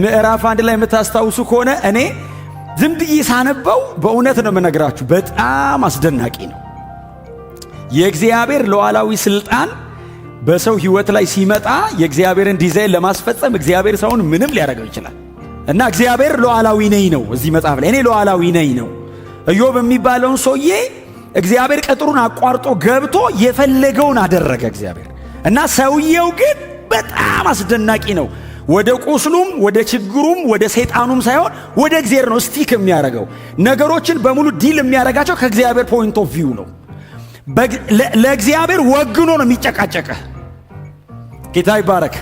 ምዕራፍ 1 ላይ የምታስታውሱ ከሆነ እኔ ዝም ብዬ ሳነበው በእውነት ነው የምነግራችሁ፣ በጣም አስደናቂ ነው። የእግዚአብሔር ሉዓላዊ ስልጣን በሰው ህይወት ላይ ሲመጣ የእግዚአብሔርን ዲዛይን ለማስፈጸም እግዚአብሔር ሰውን ምንም ሊያደርገው ይችላል። እና እግዚአብሔር ሉዓላዊ ነኝ ነው እዚህ መጽሐፍ ላይ እኔ ሉዓላዊ ነኝ ነው። ኢዮብ የሚባለውን ሰውዬ እግዚአብሔር ቅጥሩን አቋርጦ ገብቶ የፈለገውን አደረገ እግዚአብሔር። እና ሰውየው ግን በጣም አስደናቂ ነው። ወደ ቁስሉም ወደ ችግሩም ወደ ሰይጣኑም ሳይሆን ወደ እግዚአብሔር ነው ስቲክ የሚያደርገው። ነገሮችን በሙሉ ዲል የሚያደርጋቸው ከእግዚአብሔር ፖይንት ኦፍ ቪው ነው። ለእግዚአብሔር ወግኖ ነው የሚጨቃጨቀ። ጌታ ይባረክ።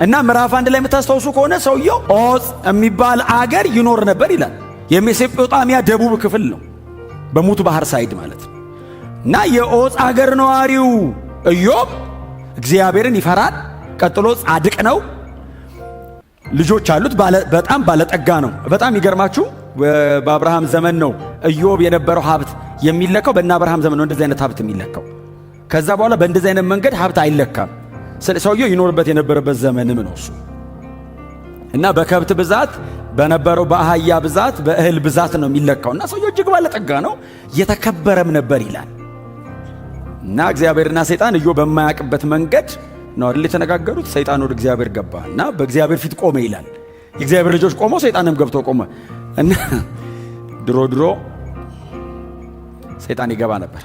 እና ምዕራፍ 1 ላይ የምታስታውሱ ከሆነ ሰውየው ዖፅ የሚባል አገር ይኖር ነበር ይላል። የሜሶጶጣሚያ ደቡብ ክፍል ነው፣ በሙት ባህር ሳይድ ማለት ነው። እና የዖፅ አገር ነዋሪው ኢዮብ እግዚአብሔርን ይፈራል። ቀጥሎ ጻድቅ ነው። ልጆች አሉት። በጣም ባለጠጋ ነው። በጣም ይገርማችሁ በአብርሃም ዘመን ነው ኢዮብ የነበረው ሀብት የሚለካው። በእነ አብርሃም ዘመን ነው እንደዚህ አይነት ሀብት የሚለካው። ከዛ በኋላ በእንደዚህ አይነት መንገድ ሀብት አይለካም። ሰውየው ይኖርበት የነበረበት ዘመንም ነው እሱ። እና በከብት ብዛት በነበረው በአህያ ብዛት በእህል ብዛት ነው የሚለካው። እና ሰውየው እጅግ ባለጠጋ ነው፣ የተከበረም ነበር ይላል። እና እግዚአብሔርና ሰይጣን ኢዮብ በማያውቅበት መንገድ ነው አይደል የተነጋገሩት። ሰይጣን ወደ እግዚአብሔር ገባ እና በእግዚአብሔር ፊት ቆመ ይላል። የእግዚአብሔር ልጆች ቆመው ሰይጣንም ገብቶ ቆመ። እና ድሮ ሰይጣን ይገባ ነበር።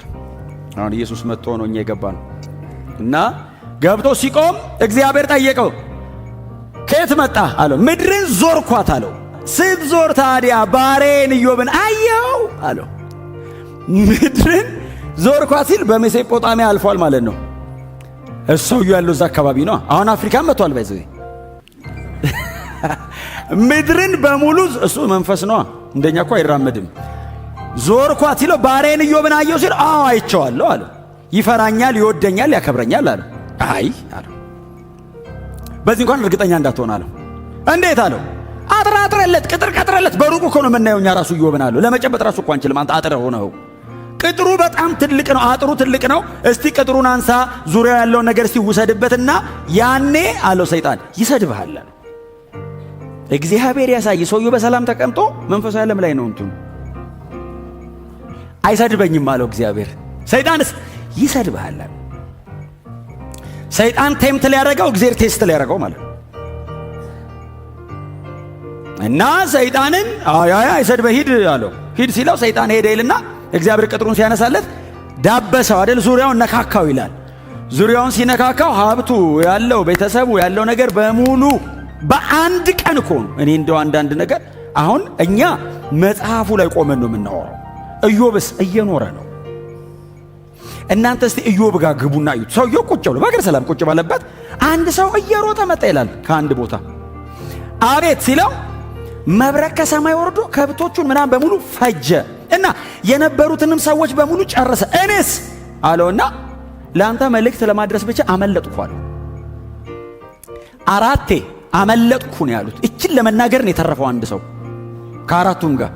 አሁን ኢየሱስ መጥቶ ነው እኛ የገባ ነው። እና ገብቶ ሲቆም እግዚአብሔር ጠየቀው፣ ከየት መጣ አለው። ምድርን ዞርኳት አለው። ስትዞር ታዲያ ባሬን ኢዮብን አየው አለው። ምድርን ዞርኳት ሲል በሜሶጶጣሚያ አልፏል ማለት ነው። ሰውየው ያለው እዛ አካባቢ ነው። አሁን አፍሪካን መጥቷል። ባይዘይ ምድርን በሙሉ እሱ መንፈስ ነው፣ እንደኛ እኮ አይራመድም። ዞርኳት ሲለው ባሬን ኢዮብን አየው ሲል አዎ አይቼዋለሁ አለ። ይፈራኛል፣ ይወደኛል፣ ያከብረኛል አለ። አይ አለው። በዚህ እንኳን እርግጠኛ እንዳትሆን አለው። እንዴት አለው? አጥራጥረለት፣ ቅጥር ቀጥረለት። በሩቁ እኮ ነው የምናየው እኛ ራሱ ኢዮብን አለው። ለመጨበጥ ራሱ እኮ አንችልም። አንተ አጥረ ሆነው ቅጥሩ በጣም ትልቅ ነው። አጥሩ ትልቅ ነው። እስቲ ቅጥሩን አንሳ፣ ዙሪያው ያለውን ነገር እስቲ ውሰድበትና ያኔ አለው ሰይጣን ይሰድብሃል አለው። እግዚአብሔር ያሳይ። ሰውየው በሰላም ተቀምጦ መንፈሳዊ ዓለም ላይ ነው እንትን አይሰድበኝም አለው እግዚአብሔር። ሰይጣንስ ይሰድብሃል አለው። ሰይጣን ቴምት ሊያደርገው እግዚአብሔር ቴስት ሊያደርገው ማለት ነው። እና ሰይጣንን አይሰድበህ ሂድ አለው። ሂድ ሲለው ሰይጣን ሄደ ይልና እግዚአብሔር ቅጥሩን ሲያነሳለት ዳበሰው አይደል? ዙሪያውን ነካካው ይላል። ዙሪያውን ሲነካካው ሀብቱ ያለው ቤተሰቡ ያለው ነገር በሙሉ በአንድ ቀን እኮ ነው። እኔ እንደው አንዳንድ ነገር አሁን እኛ መጽሐፉ ላይ ቆመን ነው የምናወራው። ኢዮብስ እየኖረ ነው። እናንተ እስቲ ኢዮብ ጋር ግቡና እዩት። ሰውየው ቁጭ ብሎ በእግር ሰላም ቁጭ ባለበት አንድ ሰው እየሮጠ መጣ ይላል ከአንድ ቦታ። አቤት ሲለው መብረቅ ከሰማይ ወርዶ ከብቶቹን ምናምን በሙሉ ፈጀ እና የነበሩትንም ሰዎች በሙሉ ጨረሰ። እኔስ አለውና ለአንተ መልእክት ለማድረስ ብቻ አመለጥኩ አለው። 4 አመለጥኩ ነው ያሉት። እችን ለመናገር ነው የተረፈው አንድ ሰው ከአራቱም ጋር።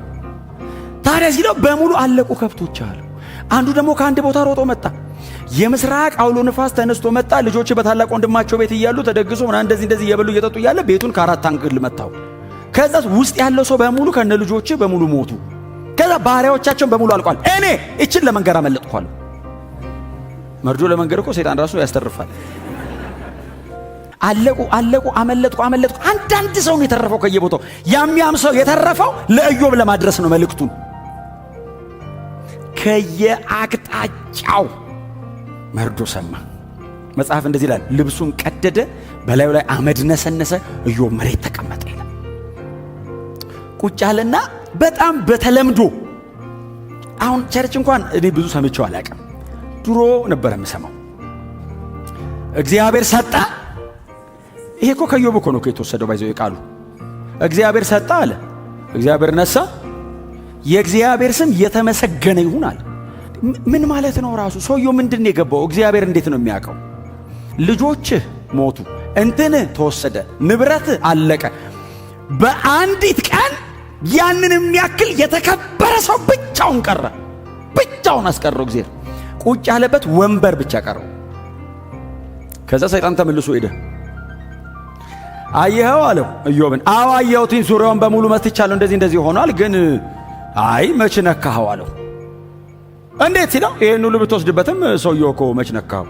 ታዲያ ሲለው በሙሉ አለቁ ከብቶች አለው። አንዱ ደግሞ ከአንድ ቦታ ሮጦ መጣ። የምስራቅ አውሎ ንፋስ ተነስቶ መጣ። ልጆች በታላቅ ወንድማቸው ቤት እያሉ ተደግሶ ምናምን እንደዚህ እየበሉ እየጠጡ እያለ ቤቱን ከ4 አንግል መታው። ከዛ ውስጥ ያለው ሰው በሙሉ ከነ ልጆች በሙሉ ሞቱ። ከዛ ባሪያዎቻቸውን በሙሉ አልቋል። እኔ እችን ለመንገር አመለጥኳለሁ። መርዶ ለመንገር እኮ ሰይጣን ራሱ ያስተርፋል። አለቁ አመለጥኩ። አንዳንድ ሰው ነው የተረፈው ከየቦታው። ያም ሰው የተረፈው ለኢዮብ ለማድረስ ነው መልእክቱን። ከየአቅጣጫው መርዶ ሰማ። መጽሐፍ እንደዚህ ይላል፣ ልብሱን ቀደደ፣ በላዩ ላይ አመድ ነሰነሰ፣ ኢዮብ መሬት ተቀመጠ ይላል። ቁጭ አለና በጣም በተለምዶ አሁን ቸርች እንኳን እኔ ብዙ ሰምቼው አላውቅም። ድሮ ነበር የምሰማው። እግዚአብሔር ሰጣ። ይሄ እኮ ከኢዮብ እኮ ነው የተወሰደው። ባይዘው ይቃሉ እግዚአብሔር ሰጣ አለ፣ እግዚአብሔር ነሳ፣ የእግዚአብሔር ስም የተመሰገነ ይሁን አለ። ምን ማለት ነው? ራሱ ሰውየው ምንድን የገባው? እግዚአብሔር እንዴት ነው የሚያውቀው? ልጆችህ ሞቱ፣ እንትን ተወሰደ፣ ንብረት አለቀ። በአንዲት ቀን ያንን የሚያክል የተከበረ ሰው ብቻውን ቀረ። ብቻውን አስቀረው እግዚአብሔር። ቁጭ ያለበት ወንበር ብቻ ቀረው። ከዛ ሰይጣን ተመልሶ ሄደ። አየኸው አለው ኢዮብን። አዎ አየሁትኝ፣ ዙሪያውን በሙሉ መትቻለሁ፣ እንደዚህ ሆኗል፣ ግን አይ መች ነካኸው አለው። እንዴት ሲለው ይሄን ሁሉ ብትወስድበትም ሰውየው እኮ መች ነካኸው፣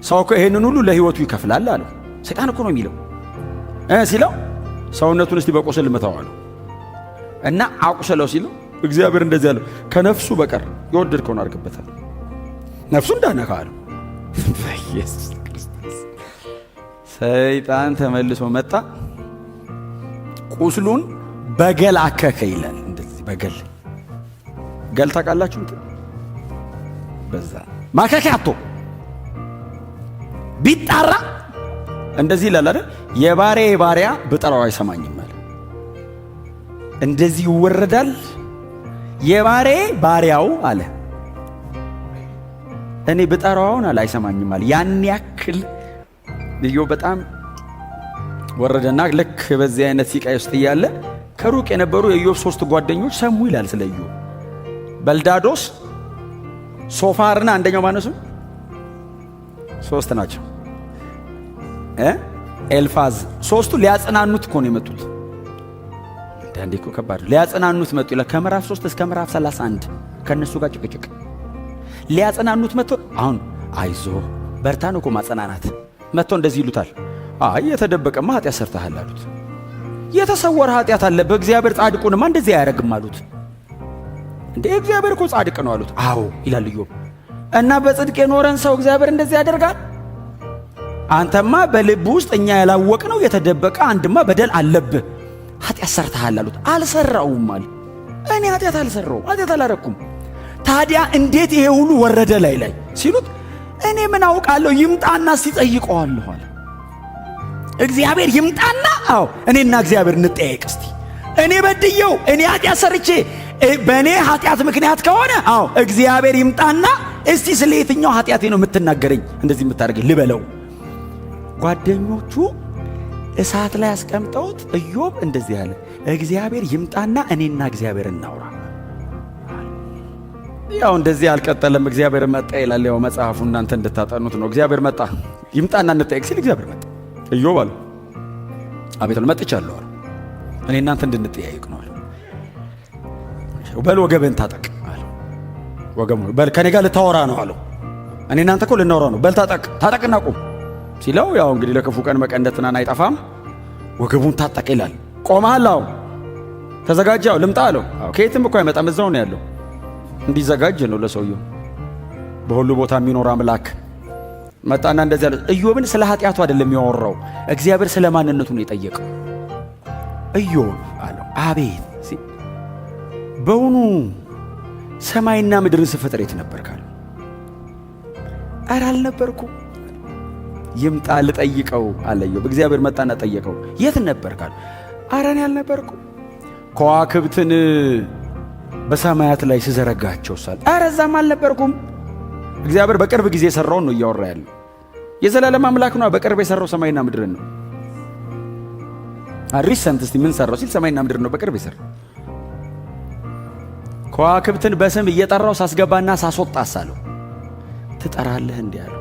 ሰው እኮ ይሄንን ሁሉ ለህይወቱ ይከፍላል አለው። ሰይጣን እኮ ነው የሚለው ሲለው ሰውነቱን እስቲ በቁስል ምታው አለው። እና አቁሰለው ሲለው እግዚአብሔር እንደዚህ አለው፣ ከነፍሱ በቀር የወደድከውን አድርግበታል፣ ነፍሱ እንዳነካ አለው። በኢየሱስ ክርስቶስ ሰይጣን ተመልሶ መጣ፣ ቁስሉን በገል አከከ ይላል። እንደዚህ በገል ገል ታውቃላችሁ? በዛ ማከካቶ ቢጣራ እንደዚህ ይላል አይደል? የባሪያ ባሪያ ብጠራው አይሰማኝም ማለት እንደዚህ ይወረዳል። የባሪያ ባሪያው አለ እኔ ብጠራውን አለ አይሰማኝም አለ። ያን ያክል ኢዮብ በጣም ወረደና ልክ በዚህ አይነት ሲቃይ ውስጥ እያለ ከሩቅ የነበሩ የኢዮብ 3 ጓደኞች ሰሙ ይላል ስለ ኢዮብ። በልዳዶስ፣ ሶፋርና አንደኛው ማነሱ 3 ናቸው። ኤልፋዝ 3ቱ ሊያጽናኑት እኮ ነው የመጡት። አንዴ እኮ ከባድ ሊያጽናኑት መጡ ይላል። ከምዕራፍ 3 እስከ ምዕራፍ 31 ከነሱ ጋር ጭቅጭቅ ሊያጽናኑት መጥቶ አሁን አይዞ በርታ ነው እኮ ማጽናናት። መጥቶ እንደዚህ ይሉታል፣ አይ የተደበቀማ ኃጢአት ሰርተሃል አሉት። የተሰወረ ኃጢአት አለ፣ በእግዚአብሔር ጻድቁንማ እንደዚህ አያረግም አሉት። እንዴ እግዚአብሔር እኮ ጻድቅ ነው አሉት። አዎ ይላል ኢዮብ። እና በጽድቅ የኖረን ሰው እግዚአብሔር እንደዚህ ያደርጋል? አንተማ በልብ ውስጥ እኛ ያላወቅነው የተደበቀ አንድማ በደል አለብህ፣ ኃጢአት ሰርተሃል አሉት። አልሰራውም አለ። እኔ ኃጢአት አልሰራውም፣ ኃጢአት አላረኩም። ታዲያ እንዴት ይሄ ሁሉ ወረደ ላይ ሲሉት እኔ ምን አውቃለሁ፣ ይምጣና ሲጠይቀዋለሁ አለ። እግዚአብሔር ይምጣና አዎ እኔና እግዚአብሔር እንጠያየቅ እስቲ። እኔ በድየው እኔ ኃጢአት ሰርቼ በእኔ ኃጢአት ምክንያት ከሆነ አዎ እግዚአብሔር ይምጣና እስቲ ስለ የትኛው ኃጢአቴ ነው የምትናገረኝ እንደዚህ የምታደርገኝ ልበለው። ጓደኞቹ እሳት ላይ አስቀምጠውት ኢዮብ እንደዚህ ያለ እግዚአብሔር ይምጣና እኔና እግዚአብሔር እናውራ። ያው እንደዚህ አልቀጠለም። እግዚአብሔር መጣ ይላል። ያው መጽሐፉ እናንተ እንድታጠኑት ነው። እግዚአብሔር መጣ ይምጣና እንጠይቅ ሲል እግዚአብሔር መጣ። ኢዮብ አለ አቤት ነው መጥቻለሁ አለ። እኔ እናንተ እንድንጠያየቅ ነው አለ። በል ወገብህን ታጠቅ አለ። ወገቡ በል ከኔ ጋር ልታወራ ነው አለው። እኔ እናንተ እኮ ልናወራ ነው። በል ታጠቅና ቁም ሲለው ያው እንግዲህ ለክፉ ቀን መቀንደትናን አይጠፋም። ወገቡን ታጠቅ ይላል። ቆመሃል? አዎ። ተዘጋጀው? ልምጣ አለው። አዎ። ከየትም እኮ አይመጣም፣ እዛው ነው ያለው። እንዲዘጋጅ ነው ለሰውየው። በሁሉ ቦታ የሚኖር አምላክ መጣና እንደዚህ አለ። ኢዮብን ስለ ኃጢአቱ አይደለም ያወራው፣ እግዚአብሔር ስለ ማንነቱ ነው የጠየቀው። ኢዮብ አለው አቤት በውኑ ሰማይና ምድርን ስፈጥር የት ነበርካል? ኧረ አልነበርኩም። ይምጣ ልጠይቀው አለ ኢዮብ። እግዚአብሔር መጣና ጠየቀው። የት ነበርካል? ኧረ እኔ አልነበርኩም። ከዋክብትን በሰማያት ላይ ስዘረጋቸው ሳል ኧረ እዛም አልነበርኩም። እግዚአብሔር በቅርብ ጊዜ የሰራውን ነው እያወራ ያለው። የዘላለም አምላክ ነው። በቅርብ የሰራው ሰማይና ምድርን ነው። ሪሰንት እስቲ ምን ሰራው ሲል ሰማይና ምድርን ነው በቅርብ የሰራው። ከዋክብትን በስም እየጠራው ሳስገባና ሳስወጣ ሳለው ትጠራለህ እንዴ አለው።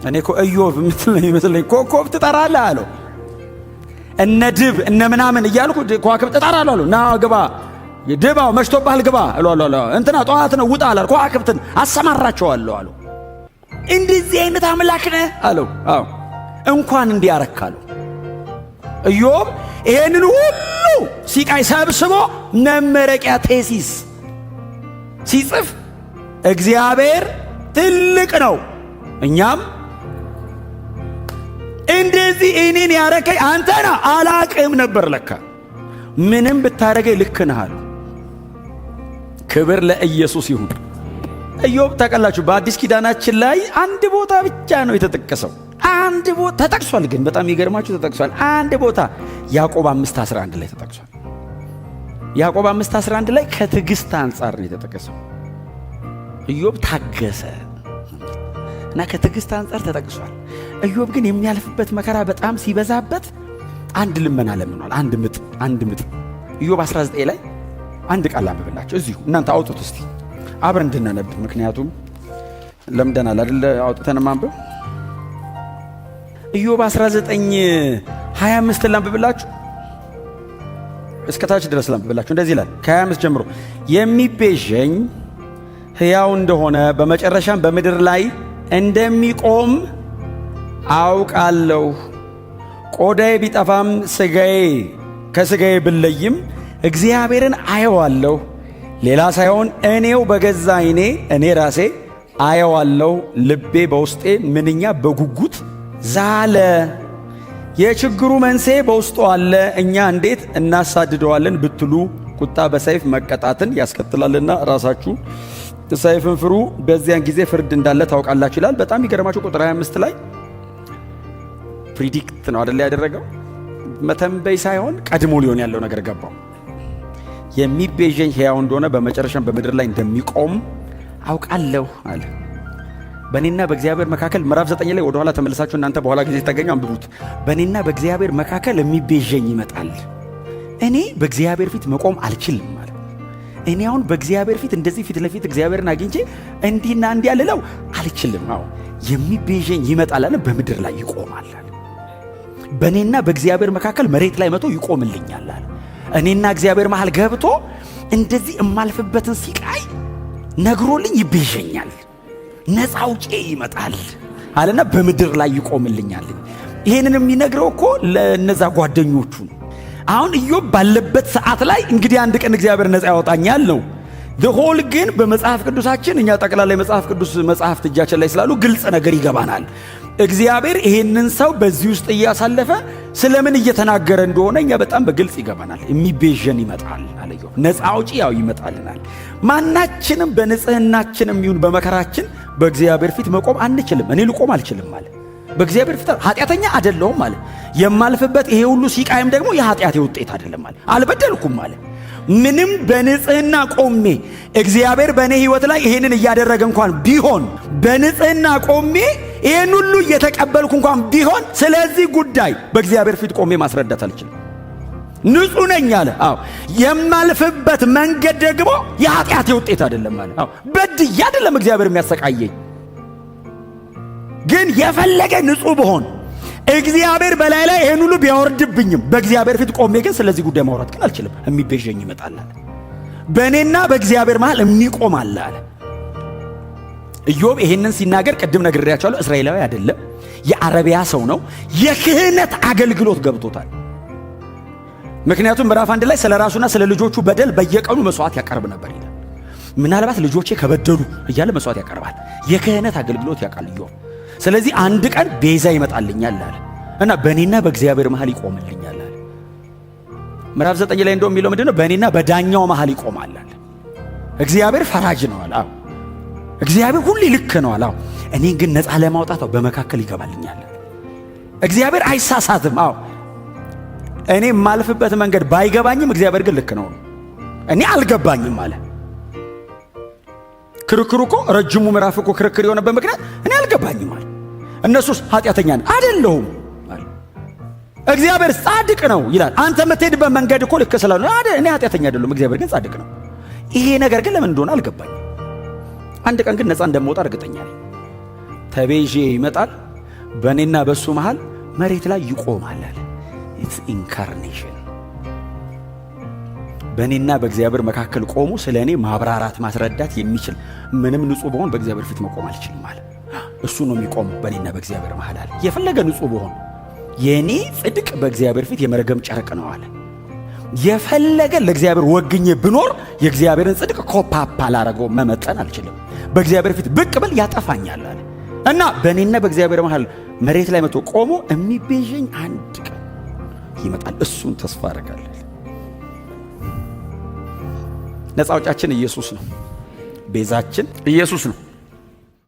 እኔ እኮ ኢዮብ የምትለኝ ይመስለኝ ኮከብ ትጠራለህ አለው። እነ ድብ እነ ምናምን እያልኩ ከዋክብት ትጠራለህ አለው። ና ግባ ድባው መሽቶብሃል ግባ እላለሁ። እንትና ጠዋት ነው ውጣ አላል። ከዋክብትን አሰማራቸዋለሁ አለው። እንደዚህ አይነት አምላክ ነህ አለው። አዎ እንኳን እንዲያረካለው ኢዮብ ይሄንን ሁሉ ሲቃይ ሰብስቦ መመረቂያ ቴሲስ ሲጽፍ እግዚአብሔር ትልቅ ነው፣ እኛም እንደዚህ እኔን ያረከኝ አንተና አላቅም ነበር ለካ ምንም ብታረገኝ ልክ ነህ አለው። ክብር ለኢየሱስ ይሁን። ኢዮብ ታውቃላችሁ በአዲስ ኪዳናችን ላይ አንድ ቦታ ብቻ ነው የተጠቀሰው። አንድ ቦታ ተጠቅሷል፣ ግን በጣም ይገርማችሁ ተጠቅሷል። አንድ ቦታ ያዕቆብ 5:11 ላይ ተጠቅሷል። ያዕቆብ 5:11 ላይ ከትዕግስት አንጻር ነው የተጠቀሰው። ኢዮብ ታገሰ እና ከትዕግስት አንጻር ተጠቅሷል። ኢዮብ ግን የሚያልፍበት መከራ በጣም ሲበዛበት አንድ ልመና ለምኗል። አንድ ምጥ ኢዮብ 19 ላይ አንድ ቃል አንብብላችሁ እዚሁ እናንተ አውጡት እስቲ አብረን እንድናነብ፣ ምክንያቱም ለምደናል አይደል? አውጥተን ማንበብ። ኢዮብ 19 25 ላንብብላችሁ፣ እስከታች ድረስ ላንብብላችሁ። እንደዚህ ይላል ከ25 ጀምሮ የሚቤዠኝ ሕያው እንደሆነ በመጨረሻም በምድር ላይ እንደሚቆም አውቃለሁ። ቆዳዬ ቢጠፋም ከሥጋዬ ብለይም እግዚአብሔርን አየዋለሁ። ሌላ ሳይሆን እኔው በገዛ ዓይኔ እኔ ራሴ አየዋለሁ። ልቤ በውስጤ ምንኛ በጉጉት ዛለ። የችግሩ መንስኤ በውስጡ አለ። እኛ እንዴት እናሳድደዋለን ብትሉ ቁጣ በሰይፍ መቀጣትን ያስከትላልና ራሳችሁ ሰይፍን ፍሩ፣ በዚያን ጊዜ ፍርድ እንዳለ ታውቃላችሁ ይላል። በጣም ይገርማችሁ ቁጥር 25 ላይ ፕሪዲክት ነው አይደል ያደረገው፣ መተንበይ ሳይሆን ቀድሞ ሊሆን ያለው ነገር ገባው። የሚቤዠኝ ሕያው እንደሆነ በመጨረሻም በምድር ላይ እንደሚቆም አውቃለሁ አለ። በእኔና በእግዚአብሔር መካከል ምዕራፍ 9 ላይ ወደኋላ ተመልሳችሁ እናንተ በኋላ ጊዜ ተገኙ አንብቡት። በእኔና በእግዚአብሔር መካከል የሚቤዠኝ ይመጣል። እኔ በእግዚአብሔር ፊት መቆም አልችልም ማለት እኔ አሁን በእግዚአብሔር ፊት እንደዚህ ፊት ለፊት እግዚአብሔርን አግኝቼ እንዲህና እንዲህ ያልለው አልችልም። አዎ የሚቤዠኝ ይመጣል አለ፣ በምድር ላይ ይቆማል አለ። በእኔና በእግዚአብሔር መካከል መሬት ላይ መጥቶ ይቆምልኛል አለ። እኔና እግዚአብሔር መሃል ገብቶ እንደዚህ እማልፍበትን ሲቃይ ነግሮልኝ ይቤዠኛል፣ ነፃ አውጪ ይመጣል አለና በምድር ላይ ይቆምልኛል። ይሄንን የሚነግረው እኮ ለነዛ ጓደኞቹ ነው። አሁን ኢዮብ ባለበት ሰዓት ላይ እንግዲህ አንድ ቀን እግዚአብሔር ነፃ ያወጣኛል ነው። ሆል ግን በመጽሐፍ ቅዱሳችን እኛ ጠቅላላ የመጽሐፍ ቅዱስ መጽሐፍት እጃችን ላይ ስላሉ ግልጽ ነገር ይገባናል። እግዚአብሔር ይሄንን ሰው በዚህ ውስጥ እያሳለፈ ስለምን እየተናገረ እንደሆነ እኛ በጣም በግልጽ ይገባናል። የሚቤዠን ይመጣል አለ ኢዮብ፣ ነፃ አውጪ ያው ይመጣልናል። ማናችንም በንጽህናችንም ይሁን በመከራችን በእግዚአብሔር ፊት መቆም አንችልም። እኔ ልቆም አልችልም ማለት በእግዚአብሔር ፊት ኃጢአተኛ አይደለሁም ማለት የማልፍበት ይሄ ሁሉ ሲቃይም ደግሞ የኃጢአቴ ውጤት አይደለም ማለት አልበደልኩም ማለት ምንም በንጽህና ቆሜ እግዚአብሔር በእኔ ሕይወት ላይ ይሄንን እያደረገ እንኳን ቢሆን በንጽህና ቆሜ ይሄን ሁሉ እየተቀበልኩ እንኳን ቢሆን ስለዚህ ጉዳይ በእግዚአብሔር ፊት ቆሜ ማስረዳት አልችልም። ንጹህ ነኝ አለ። አዎ የማልፍበት መንገድ ደግሞ የኃጢአቴ ውጤት አይደለም ማለት አዎ በድዬ አይደለም እግዚአብሔር የሚያሰቃየኝ። ግን የፈለገ ንጹህ ብሆን እግዚአብሔር በላይ ላይ ይሄን ሁሉ ቢያወርድብኝም በእግዚአብሔር ፊት ቆሜ ግን ስለዚህ ጉዳይ ማውራት ግን አልችልም። የሚቤዠኝ ይመጣል አለ። በእኔና በእግዚአብሔር መሃል የሚቆም አለ አለ። ኢዮብ ይሄንን ሲናገር ቅድም ነግሬያቸዋለሁ። እስራኤላዊ አይደለም፣ የአረቢያ ሰው ነው። የክህነት አገልግሎት ገብቶታል። ምክንያቱም ምዕራፍ 1 ላይ ስለ ራሱና ስለ ልጆቹ በደል በየቀኑ መስዋዕት ያቀርብ ነበር ይላል። ምናልባት ልጆቼ ከበደሉ እያለ መስዋዕት ያቀርባል። የክህነት አገልግሎት ያውቃል ኢዮብ። ስለዚህ አንድ ቀን ቤዛ ይመጣልኛል አለ እና በእኔና በእግዚአብሔር መሃል ይቆምልኛል አለ። ምዕራፍ 9 ላይ እንደውም የሚለው ምንድነው? በእኔና በዳኛው መሃል ይቆማል አለ። እግዚአብሔር ፈራጅ ነው አለ። አዎ እግዚአብሔር ሁሌ ልክ ነው አለ። አዎ እኔን ግን ነፃ ለማውጣት በመካከል ይገባልኛል። እግዚአብሔር አይሳሳትም። አዎ እኔ የማልፍበት መንገድ ባይገባኝም እግዚአብሔር ግን ልክ ነው። እኔ አልገባኝም አለ። ክርክሩ እኮ ረጅሙ ምዕራፍ እኮ ክርክር የሆነበት ምክንያት እኔ አልገባኝም አለ። እነሱስ ኃጢአተኛ ነን አይደለሁም አለ። እግዚአብሔር ጻድቅ ነው ይላል። አንተ የምትሄድበት መንገድ እኮ ልክ ስላልሆነ እኔ ኃጢአተኛ አይደለሁም፣ እግዚአብሔር ግን ጻድቅ ነው። ይሄ ነገር ግን ለምን እንደሆነ አልገባኝም። አንድ ቀን ግን ነፃ እንደምወጣ እርግጠኛ ነኝ። ተቤዤ ይመጣል፣ በእኔና በእሱ መሃል መሬት ላይ ይቆማል አለ። ኢትስ ኢንካርኔሽን። በእኔና በእግዚአብሔር መካከል ቆሞ ስለ እኔ ማብራራት ማስረዳት የሚችል ምንም ንጹህ በሆን በእግዚአብሔር ፊት መቆም አልችልም አለ። እሱ ነው የሚቆመው በእኔና በእግዚአብሔር መሃል አለ። የፈለገ ንጹህ በሆን የእኔ ጽድቅ በእግዚአብሔር ፊት የመረገም ጨርቅ ነው አለ። የፈለገ ለእግዚአብሔር ወግኜ ብኖር የእግዚአብሔርን ጽድቅ ኮፓፓ ላረገው መመጠን አልችልም። በእግዚአብሔር ፊት ብቅ ብል ያጠፋኛል አለ እና በእኔና በእግዚአብሔር መሃል መሬት ላይ መጥቶ ቆሞ የሚቤዠኝ አንድ ቀን ይመጣል። እሱን ተስፋ አደርጋለሁ። ነፃ አውጫችን ኢየሱስ ነው። ቤዛችን ኢየሱስ ነው።